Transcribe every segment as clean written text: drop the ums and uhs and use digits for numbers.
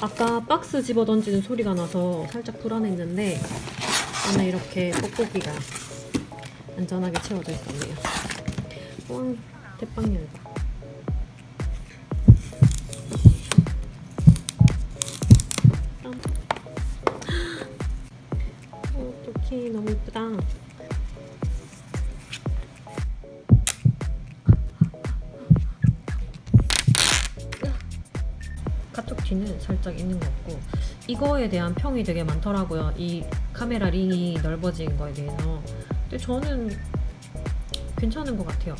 아까 박스 집어 던지는 소리가 나서 살짝 불안했는데 안에 이렇게 뽁뽁이가 안전하게 채워져 있었네요. 와, 대빵 얇아. 어떡해, 너무 예쁘다. 카톡 뒤는 살짝 있는 것 같고, 이거에 대한 평이 되게 많더라고요. 이 카메라 링이 넓어진 거에 대해서. 근데 저는 괜찮은 것 같아요.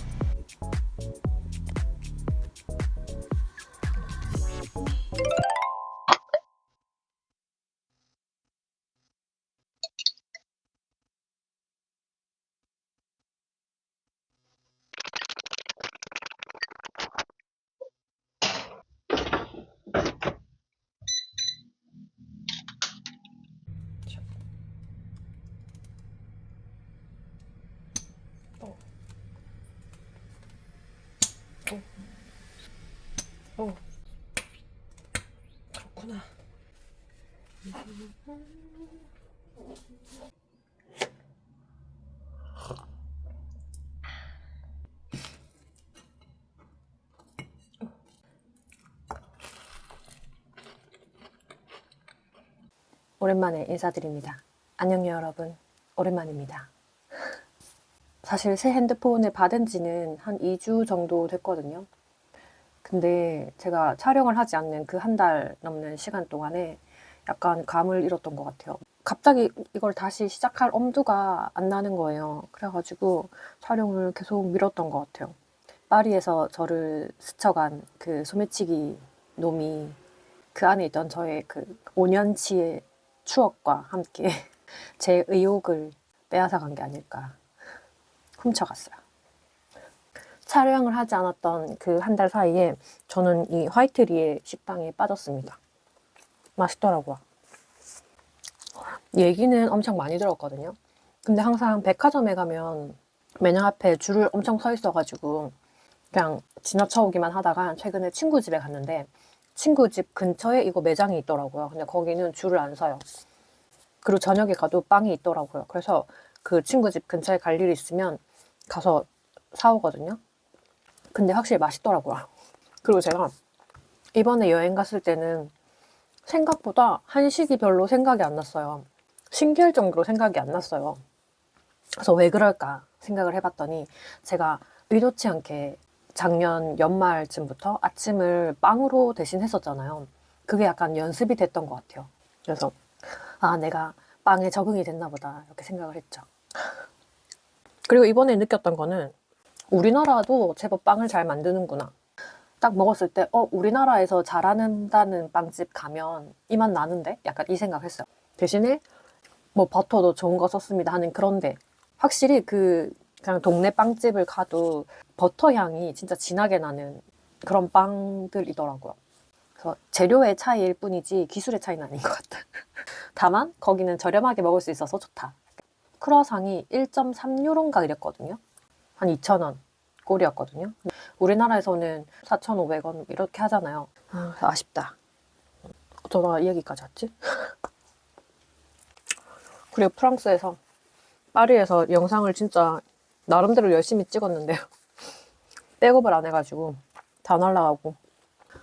어. 어. 그렇구나. 오랜만에 인사드립니다. 안녕요 여러분, 오랜만입니다. 사실 새 핸드폰을 받은 지는 한 2주 정도 됐거든요. 근데 제가 촬영을 하지 않는 그 한 달 넘는 시간 동안에 약간 감을 잃었던 것 같아요. 갑자기 이걸 다시 시작할 엄두가 안 나는 거예요. 그래가지고 촬영을 계속 미뤘던 것 같아요. 파리에서 저를 스쳐간 그 소매치기 놈이 그 안에 있던 저의 그 5년치의 추억과 함께 제 의욕을 빼앗아간 게 아닐까. 훔쳐갔어요. 촬영을 하지 않았던 그 한 달 사이에 저는 이 화이트리의 식당에 빠졌습니다. 맛있더라고요. 얘기는 엄청 많이 들었거든요. 근데 항상 백화점에 가면 매장 앞에 줄을 엄청 서 있어가지고 그냥 지나쳐 오기만 하다가 최근에 친구 집에 갔는데 친구 집 근처에 이거 매장이 있더라고요. 근데 거기는 줄을 안 서요. 그리고 저녁에 가도 빵이 있더라고요. 그래서 그 친구 집 근처에 갈 일이 있으면 가서 사오거든요. 근데 확실히 맛있더라고요. 그리고 제가 이번에 여행 갔을 때는 생각보다 한식이 별로 생각이 안 났어요. 신기할 정도로 생각이 안 났어요. 그래서 왜 그럴까 생각을 해봤더니 제가 의도치 않게 작년 연말쯤부터 아침을 빵으로 대신 했었잖아요. 그게 약간 연습이 됐던 것 같아요. 그래서 아, 내가 빵에 적응이 됐나 보다 이렇게 생각을 했죠. 그리고 이번에 느꼈던 거는 우리나라도 제법 빵을 잘 만드는구나. 딱 먹었을 때 우리나라에서 잘한다는 빵집 가면 이 맛 나는데? 약간 이 생각했어요. 대신에 뭐 버터도 좋은 거 썼습니다 하는 그런데 확실히 그냥 동네 빵집을 가도 버터 향이 진짜 진하게 나는 그런 빵들이더라고요. 그래서 재료의 차이일 뿐이지 기술의 차이는 아닌 것 같다. 다만 거기는 저렴하게 먹을 수 있어서 좋다. 크루아상이 1.3유로인가 이랬거든요. 한 2,000원 꼴이었거든요. 우리나라에서는 4,500원 이렇게 하잖아요. 아쉽다. 어쩌다 이 얘기까지 왔지? 그리고 프랑스에서 파리에서 영상을 진짜 나름대로 열심히 찍었는데요. 백업을 안 해가지고 다 날라가고.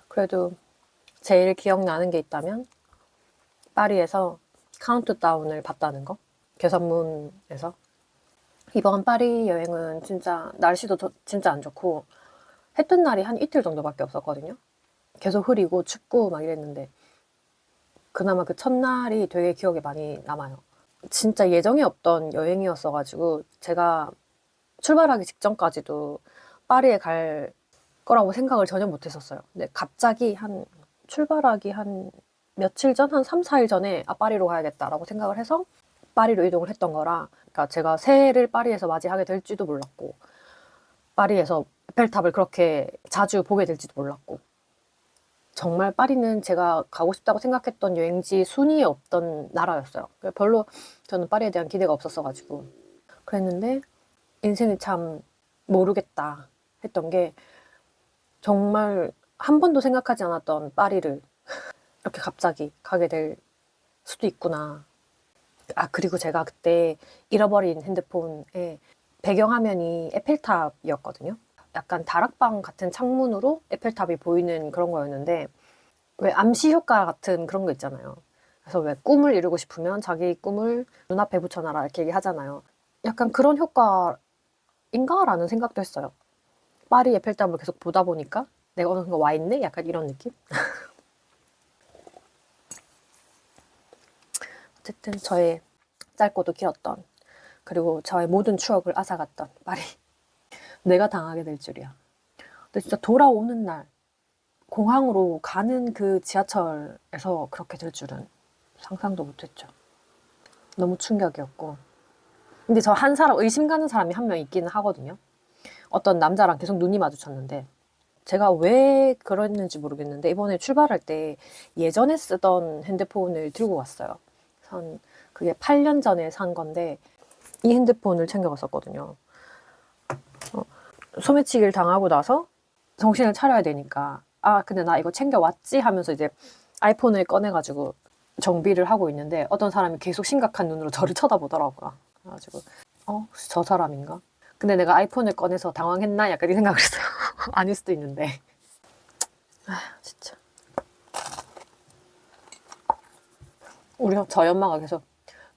그래도 제일 기억나는 게 있다면 파리에서 카운트다운을 봤다는 거. 개선문에서. 이번 파리 여행은 진짜 날씨도 진짜 안 좋고 해 뜬 날이 한 이틀 정도밖에 없었거든요. 계속 흐리고 춥고 막 이랬는데 그나마 그 첫날이 되게 기억에 많이 남아요. 진짜 예정이 없던 여행이었어가지고 제가 출발하기 직전까지도 파리에 갈 거라고 생각을 전혀 못했었어요. 근데 갑자기 출발하기 한 며칠 전, 한 3, 4일 전에 파리로 가야겠다라고 생각을 해서 파리로 이동을 했던 거라, 그러니까 제가 새해를 파리에서 맞이하게 될지도 몰랐고 파리에서 에펠탑을 그렇게 자주 보게 될지도 몰랐고 정말 파리는 제가 가고 싶다고 생각했던 여행지 순위에 없던 나라였어요. 별로 저는 파리에 대한 기대가 없었어가지고 그랬는데 인생이 참 모르겠다 했던 게 정말 한 번도 생각하지 않았던 파리를 이렇게 갑자기 가게 될 수도 있구나. 그리고 제가 그때 잃어버린 핸드폰에 배경화면이 에펠탑이었거든요. 약간 다락방 같은 창문으로 에펠탑이 보이는 그런 거였는데, 왜 암시 효과 같은 그런 거 있잖아요. 그래서 왜 꿈을 이루고 싶으면 자기 꿈을 눈앞에 붙여놔라 이렇게 얘기하잖아요. 약간 그런 효과인가라는 생각도 했어요. 파리 에펠탑을 계속 보다 보니까 내가 어느 순간 와 있네? 약간 이런 느낌? 어쨌든 저의 짧고도 길었던, 그리고 저의 모든 추억을 앗아갔던 파리. 내가 당하게 될 줄이야. 근데 진짜 돌아오는 날 공항으로 가는 그 지하철에서 그렇게 될 줄은 상상도 못했죠. 너무 충격이었고. 근데 저 한 사람, 의심 가는 사람이 한 명 있기는 하거든요. 어떤 남자랑 계속 눈이 마주쳤는데, 제가 왜 그랬는지 모르겠는데 이번에 출발할 때 예전에 쓰던 핸드폰을 들고 왔어요. 그게 8년 전에 산 건데 이 핸드폰을 챙겨갔었거든요. 소매치기를 당하고 나서 정신을 차려야 되니까, 근데 나 이거 챙겨왔지 하면서 이제 아이폰을 꺼내가지고 정비를 하고 있는데 어떤 사람이 계속 심각한 눈으로 저를 쳐다보더라고요. 그래가지고 혹시 저 사람인가? 근데 내가 아이폰을 꺼내서 당황했나? 약간 이 생각을 했어요. 아닐 수도 있는데. 진짜. 저희 엄마가 계속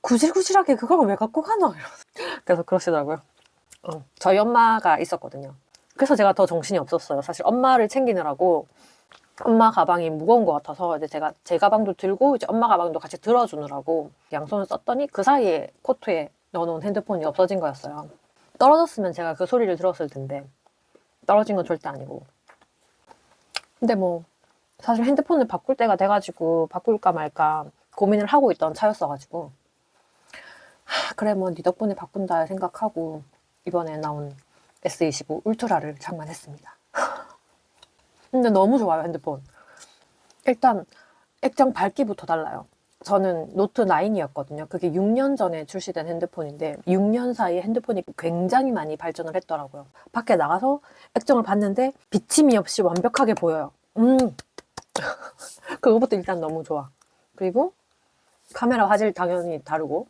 구질구질하게 그걸 왜 갖고 가나? 이러면서 계속 그러시더라고요. 저희 엄마가 있었거든요. 그래서 제가 더 정신이 없었어요. 사실 엄마를 챙기느라고 엄마 가방이 무거운 것 같아서 이제 제가 제 가방도 들고 이제 엄마 가방도 같이 들어주느라고 양손을 썼더니 그 사이에 코트에 넣어놓은 핸드폰이 없어진 거였어요. 떨어졌으면 제가 그 소리를 들었을 텐데 떨어진 건 절대 아니고. 근데 뭐 사실 핸드폰을 바꿀 때가 돼가지고 바꿀까 말까 고민을 하고 있던 차였어가지고 그래 뭐 네 덕분에 바꾼다 생각하고 이번에 나온 S25 울트라를 장만했습니다. 근데 너무 좋아요, 핸드폰. 일단 액정 밝기부터 달라요. 저는 노트 9이었거든요. 그게 6년 전에 출시된 핸드폰인데 6년 사이에 핸드폰이 굉장히 많이 발전을 했더라고요. 밖에 나가서 액정을 봤는데 비침이 없이 완벽하게 보여요. 그거부터 일단 너무 좋아. 그리고 카메라 화질 당연히 다르고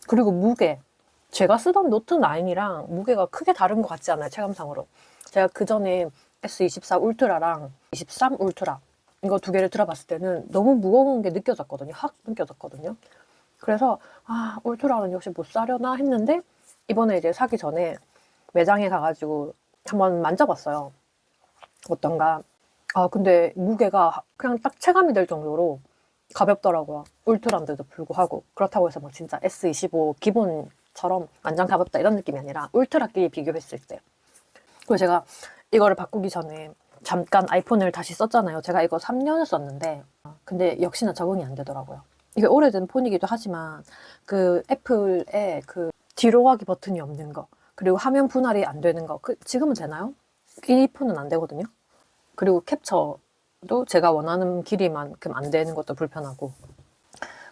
그리고 무게. 제가 쓰던 노트 9이랑 무게가 크게 다른 것 같지 않아요, 체감상으로. 제가 그 전에 S24 울트라랑 23 울트라 이거 두 개를 들어봤을 때는 너무 무거운 게 느껴졌거든요. 확 느껴졌거든요. 그래서 울트라는 역시 못 사려나 했는데 이번에 이제 사기 전에 매장에 가가지고 한번 만져봤어요. 어떤가. 근데 무게가 그냥 딱 체감이 될 정도로 가볍더라고요. 울트라인데도 불구하고. 그렇다고 해서 막 진짜 S25 기본처럼 완전 가볍다 이런 느낌이 아니라 울트라끼리 비교했을 때. 그리고 제가 이거를 바꾸기 전에 잠깐 아이폰을 다시 썼잖아요. 제가 이거 3년을 썼는데 근데 역시나 적응이 안 되더라고요. 이게 오래된 폰이기도 하지만 그 애플의 그 뒤로 가기 버튼이 없는 거, 그리고 화면 분할이 안 되는 거, 지금은 되나요? 이 폰은 안 되거든요. 그리고 캡처도 제가 원하는 길이만큼 안 되는 것도 불편하고.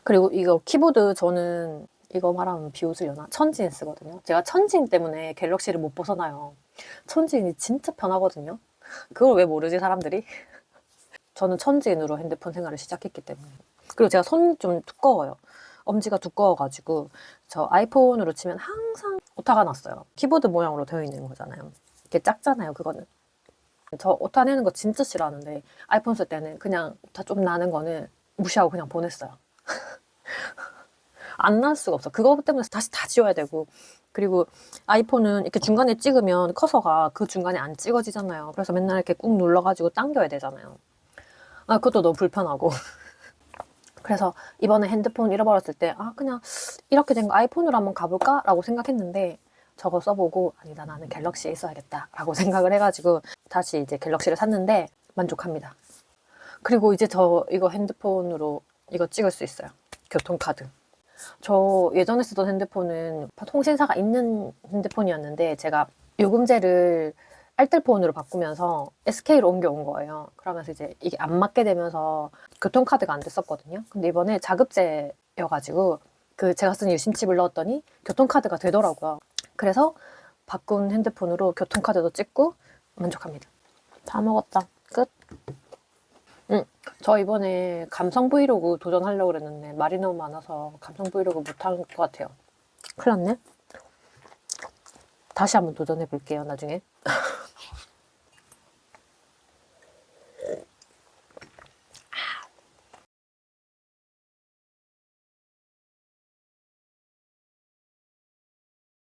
그리고 이거 키보드 저는 이거 말하면 비웃으려나? 천진 쓰거든요. 제가 천진 때문에 갤럭시를 못 벗어나요. 천진이 진짜 편하거든요. 그걸 왜 모르지 사람들이? 저는 천진으로 핸드폰 생활을 시작했기 때문에. 그리고 제가 손이 좀 두꺼워요. 엄지가 두꺼워가지고 저 아이폰으로 치면 항상 오타가 났어요. 키보드 모양으로 되어 있는 거잖아요. 이게 작잖아요, 그거는. 저 오타 내는 거 진짜 싫어하는데 아이폰 쓸 때는 그냥 오타 좀 나는 거는 무시하고 그냥 보냈어요. 안 날 수가 없어. 그거 때문에 다시 다 지워야 되고. 그리고 아이폰은 이렇게 중간에 찍으면 커서가 그 중간에 안 찍어지잖아요. 그래서 맨날 이렇게 꾹 눌러가지고 당겨야 되잖아요. 그것도 너무 불편하고. 그래서 이번에 핸드폰 잃어버렸을 때 그냥 이렇게 된 거 아이폰으로 한번 가볼까? 라고 생각했는데 저거 써보고 아니다, 나는 갤럭시에 있어야겠다 라고 생각을 해가지고 다시 이제 갤럭시를 샀는데 만족합니다. 그리고 이제 저 이거 핸드폰으로 이거 찍을 수 있어요. 교통카드. 저 예전에 쓰던 핸드폰은 통신사가 있는 핸드폰이었는데 제가 요금제를 알뜰폰으로 바꾸면서 SK로 옮겨온 거예요. 그러면서 이제 이게 안 맞게 되면서 교통카드가 안 됐었거든요. 근데 이번에 자급제여가지고 제가 쓴 유심칩을 넣었더니 교통카드가 되더라고요. 그래서 바꾼 핸드폰으로 교통카드도 찍고 만족합니다. 다 먹었다. 끝. 저 이번에 감성 브이로그 도전하려고 그랬는데 말이 너무 많아서 감성 브이로그 못할 것 같아요. 큰일 났네. 다시 한번 도전해 볼게요, 나중에.